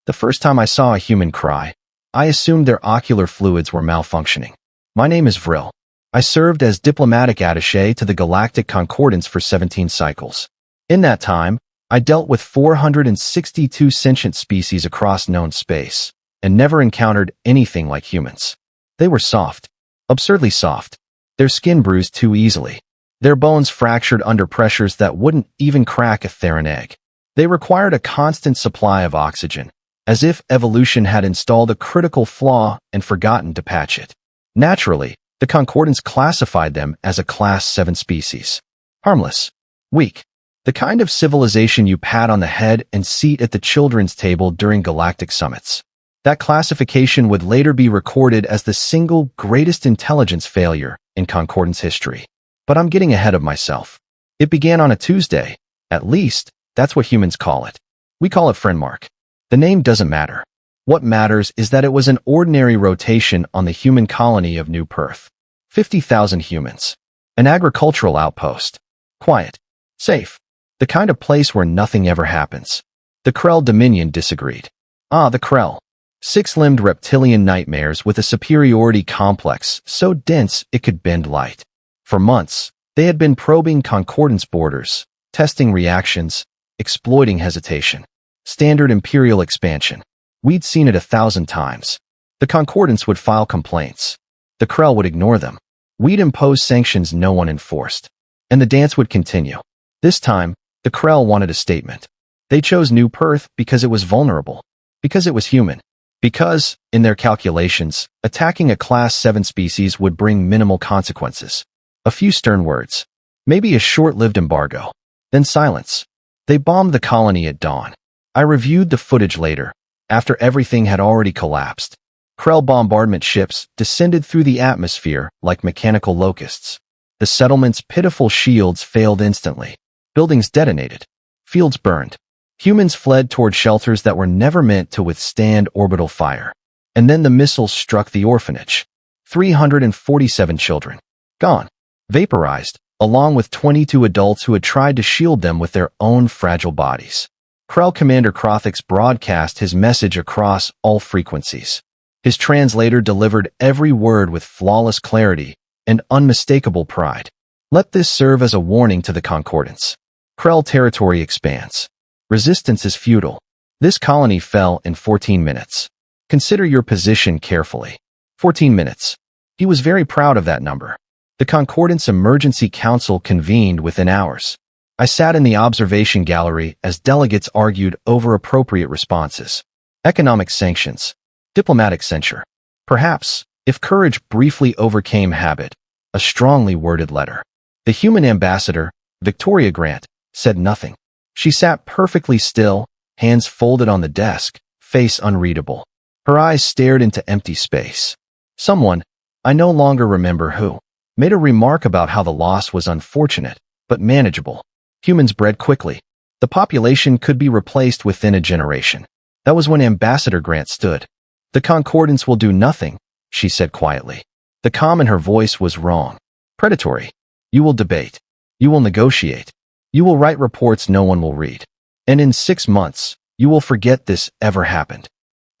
The first time I saw a human cry, I assumed their ocular fluids were malfunctioning. My name is Vrill. I served as diplomatic attaché to the Galactic Concordance for 17 cycles. In that time, I dealt with 462 sentient species across known space, and never encountered anything like humans. They were soft. Absurdly soft. Their skin bruised too easily. Their bones fractured under pressures that wouldn't even crack a Theran egg. They required a constant supply of oxygen, as if evolution had installed a critical flaw and forgotten to patch it. Naturally, the Concordance classified them as a Class 7 species. Harmless. Weak. The kind of civilization you pat on the head and seat at the children's table during galactic summits. That classification would later be recorded as the single greatest intelligence failure in Concordance history. But I'm getting ahead of myself. It began on a Tuesday. At least, that's what humans call it. We call it Friendmark. The name doesn't matter. What matters is that it was an ordinary rotation on the human colony of New Perth. 50,000 humans. An agricultural outpost. Quiet. Safe. The kind of place where nothing ever happens. The Krell Dominion disagreed. The Krell. Six-limbed reptilian nightmares with a superiority complex so dense it could bend light. For months, they had been probing Concordance borders, testing reactions, exploiting hesitation. Standard Imperial expansion. We'd seen it 1,000 times. The Concordance would file complaints. The Krell would ignore them. We'd impose sanctions no one enforced. And the dance would continue. This time, the Krell wanted a statement. They chose New Perth because it was vulnerable. Because it was human. Because, in their calculations, attacking a Class 7 species would bring minimal consequences. A few stern words. Maybe a short-lived embargo. Then silence. They bombed the colony at dawn. I reviewed the footage later, after everything had already collapsed. Krell bombardment ships descended through the atmosphere like mechanical locusts. The settlement's pitiful shields failed instantly. Buildings detonated. Fields burned. Humans fled toward shelters that were never meant to withstand orbital fire. And then the missiles struck the orphanage. 347 children. Gone. Vaporized, along with 22 adults who had tried to shield them with their own fragile bodies. Krell Commander Krothix broadcast his message across all frequencies. His translator delivered every word with flawless clarity and unmistakable pride. Let this serve as a warning to the Concordance. Krell territory expands. Resistance is futile. This colony fell in 14 minutes. Consider your position carefully. 14 minutes. He was very proud of that number. The Concordance Emergency Council convened within hours. I sat in the observation gallery as delegates argued over appropriate responses. Economic sanctions. Diplomatic censure. Perhaps, if courage briefly overcame habit, a strongly worded letter. The human ambassador, Victoria Grant, said nothing. She sat perfectly still, hands folded on the desk, face unreadable. Her eyes stared into empty space. Someone, I no longer remember who, made a remark about how the loss was unfortunate, but manageable. Humans bred quickly. The population could be replaced within a generation. That was when Ambassador Grant stood. The Concordance will do nothing, she said quietly. The calm in her voice was wrong. Predatory. You will debate. You will negotiate. You will write reports no one will read. And in 6 months, you will forget this ever happened.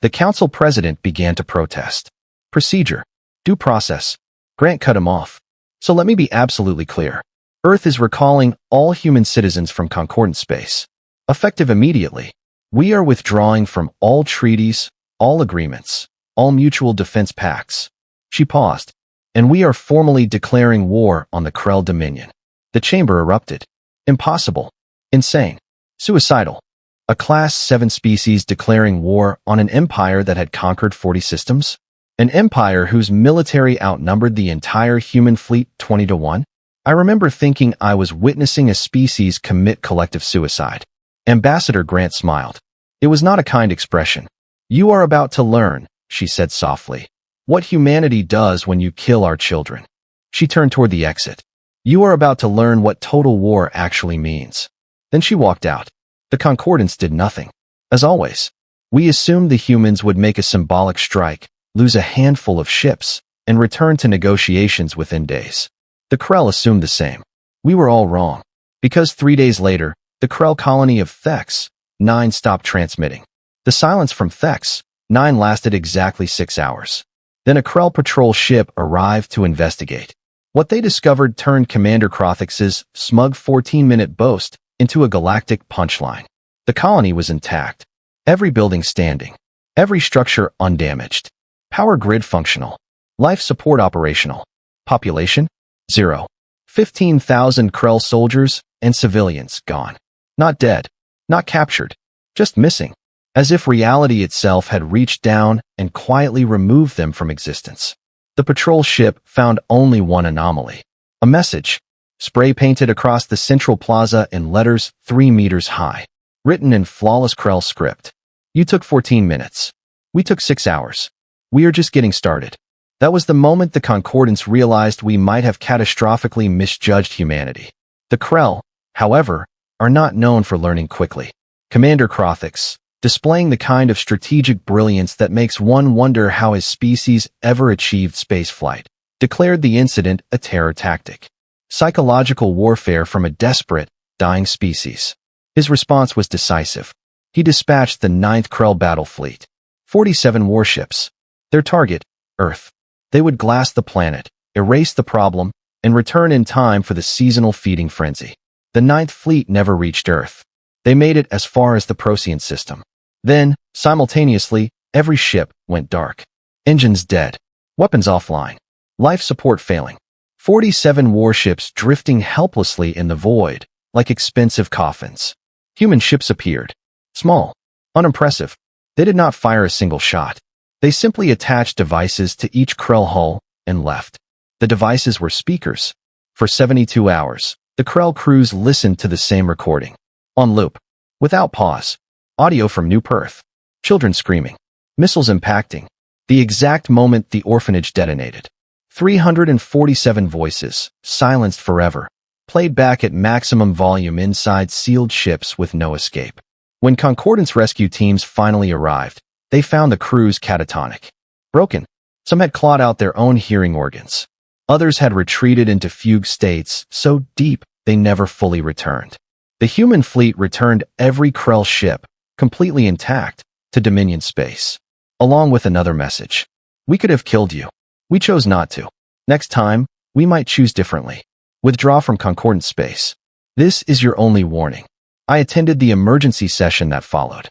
The council president began to protest. Procedure. Due process. Grant cut him off. So let me be absolutely clear. Earth is recalling all human citizens from Concordance space. Effective immediately. We are withdrawing from all treaties, all agreements, all mutual defense pacts. She paused. And we are formally declaring war on the Krell Dominion. The chamber erupted. Impossible. Insane. Suicidal. A Class 7 species declaring war on an empire that had conquered 40 systems? An empire whose military outnumbered the entire human fleet 20-1? I remember thinking I was witnessing a species commit collective suicide. Ambassador Grant smiled. It was not a kind expression. You are about to learn, she said softly, what humanity does when you kill our children. She turned toward the exit. You are about to learn what total war actually means. Then she walked out. The Concordance did nothing. As always, we assumed the humans would make a symbolic strike, lose a handful of ships, and return to negotiations within days. The Krell assumed the same. We were all wrong. Because 3 days later, the Krell colony of Thex-9 stopped transmitting. The silence from Thex-9 lasted exactly 6 hours. Then a Krell patrol ship arrived to investigate. What they discovered turned Commander Krothix's smug 14-minute boast into a galactic punchline. The colony was intact. Every building standing. Every structure undamaged. Power grid functional. Life support operational. Population? 0. 15,000 Krell soldiers and civilians gone. Not dead. Not captured. Just missing. As if reality itself had reached down and quietly removed them from existence. The patrol ship found only one anomaly. A message, spray-painted across the central plaza in letters 3 meters high, written in flawless Krell script. You took 14 minutes. We took 6 hours. We are just getting started. That was the moment the Concordance realized we might have catastrophically misjudged humanity. The Krell, however, are not known for learning quickly. Commander Krothix, displaying the kind of strategic brilliance that makes one wonder how his species ever achieved spaceflight, declared the incident a terror tactic. Psychological warfare from a desperate, dying species. His response was decisive. He dispatched the 9th Krell battle fleet. 47 warships. Their target, Earth. They would glass the planet, erase the problem, and return in time for the seasonal feeding frenzy. The 9th fleet never reached Earth. They made it as far as the Procyon system. Then, simultaneously, every ship went dark. Engines dead. Weapons offline. Life support failing. 47 warships drifting helplessly in the void, like expensive coffins. Human ships appeared. Small. Unimpressive. They did not fire a single shot. They simply attached devices to each Krell hull and left. The devices were speakers. For 72 hours, the Krell crews listened to the same recording. On loop. Without pause. Audio from New Perth. Children screaming. Missiles impacting. The exact moment the orphanage detonated. 347 voices, silenced forever, played back at maximum volume inside sealed ships with no escape. When Concordance rescue teams finally arrived, they found the crews catatonic. Broken. Some had clawed out their own hearing organs. Others had retreated into fugue states so deep they never fully returned. The human fleet returned every Krell ship, completely intact, to Dominion space. Along with another message. We could have killed you. We chose not to. Next time, we might choose differently. Withdraw from Concordance space. This is your only warning. I attended the emergency session that followed.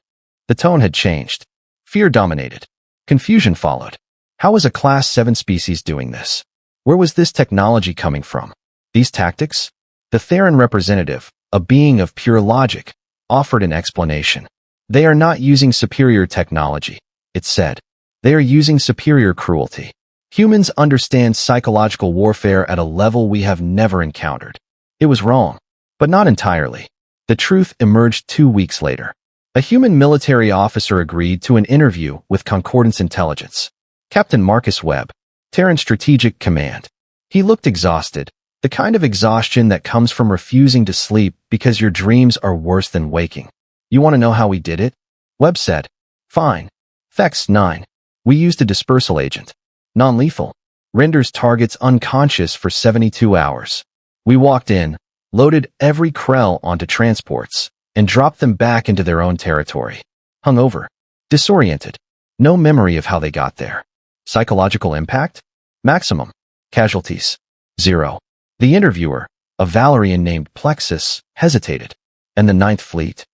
The tone had changed. Fear dominated. Confusion followed. How was a Class 7 species doing this? Where was this technology coming from? These tactics? The Theron representative, a being of pure logic, offered an explanation. They are not using superior technology, it said. They are using superior cruelty. Humans understand psychological warfare at a level we have never encountered. It was wrong, but not entirely. The truth emerged 2 weeks later. A human military officer agreed to an interview with Concordance Intelligence. Captain Marcus Webb, Terran Strategic Command. He looked exhausted, the kind of exhaustion that comes from refusing to sleep because your dreams are worse than waking. You want to know how we did it? Webb said. Fine. Thex-9. We used a dispersal agent. Non-lethal. Renders targets unconscious for 72 hours. We walked in, loaded every Krell onto transports, and dropped them back into their own territory. Hungover. Disoriented. No memory of how they got there. Psychological impact? Maximum. Casualties? 0. The interviewer, a Valerian named Plexus, hesitated. And the 9th Fleet?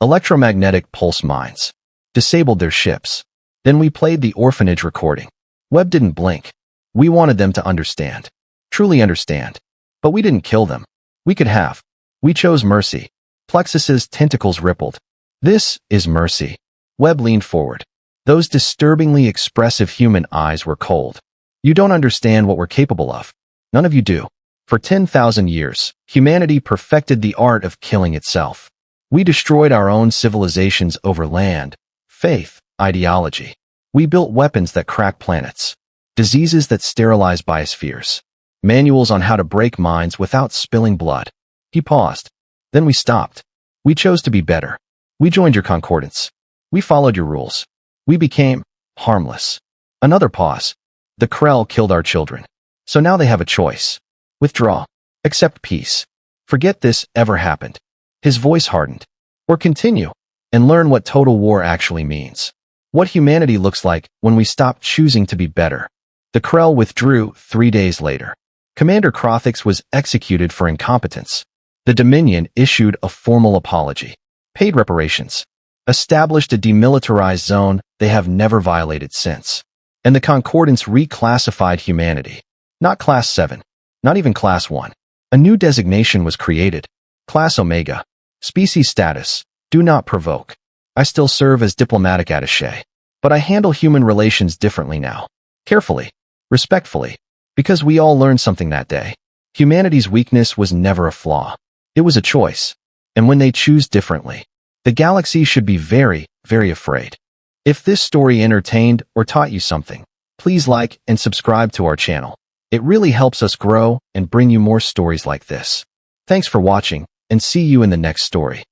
Electromagnetic pulse mines. Disabled their ships. Then we played the orphanage recording. Webb didn't blink. We wanted them to understand. Truly understand. But we didn't kill them. We could have. We chose mercy. Plexus's tentacles rippled. This is mercy. Webb leaned forward. Those disturbingly expressive human eyes were cold. You don't understand what we're capable of. None of you do. For 10,000 years, humanity perfected the art of killing itself. We destroyed our own civilizations over land, faith, ideology. We built weapons that crack planets, diseases that sterilize biospheres, manuals on how to break minds without spilling blood. He paused. Then we stopped. We chose to be better. We joined your concordance. We followed your rules. We became harmless. Another pause. The Krell killed our children. So now they have a choice. Withdraw. Accept peace. Forget this ever happened. His voice hardened. Or continue. and learn what total war actually means. What humanity looks like when we stop choosing to be better. The Krell withdrew 3 days later. Commander Crothix was executed for incompetence. The Dominion issued a formal apology, paid reparations, established a demilitarized zone they have never violated since. And the Concordance reclassified humanity. Not Class 7, not even Class 1. A new designation was created, Class Omega. Species status, do not provoke. I still serve as diplomatic attaché, but I handle human relations differently now. Carefully, respectfully, because we all learned something that day. Humanity's weakness was never a flaw. It was a choice. And when they choose differently, the galaxy should be very, very afraid. If this story entertained or taught you something, please like and subscribe to our channel. It really helps us grow and bring you more stories like this. Thanks for watching, and see you in the next story.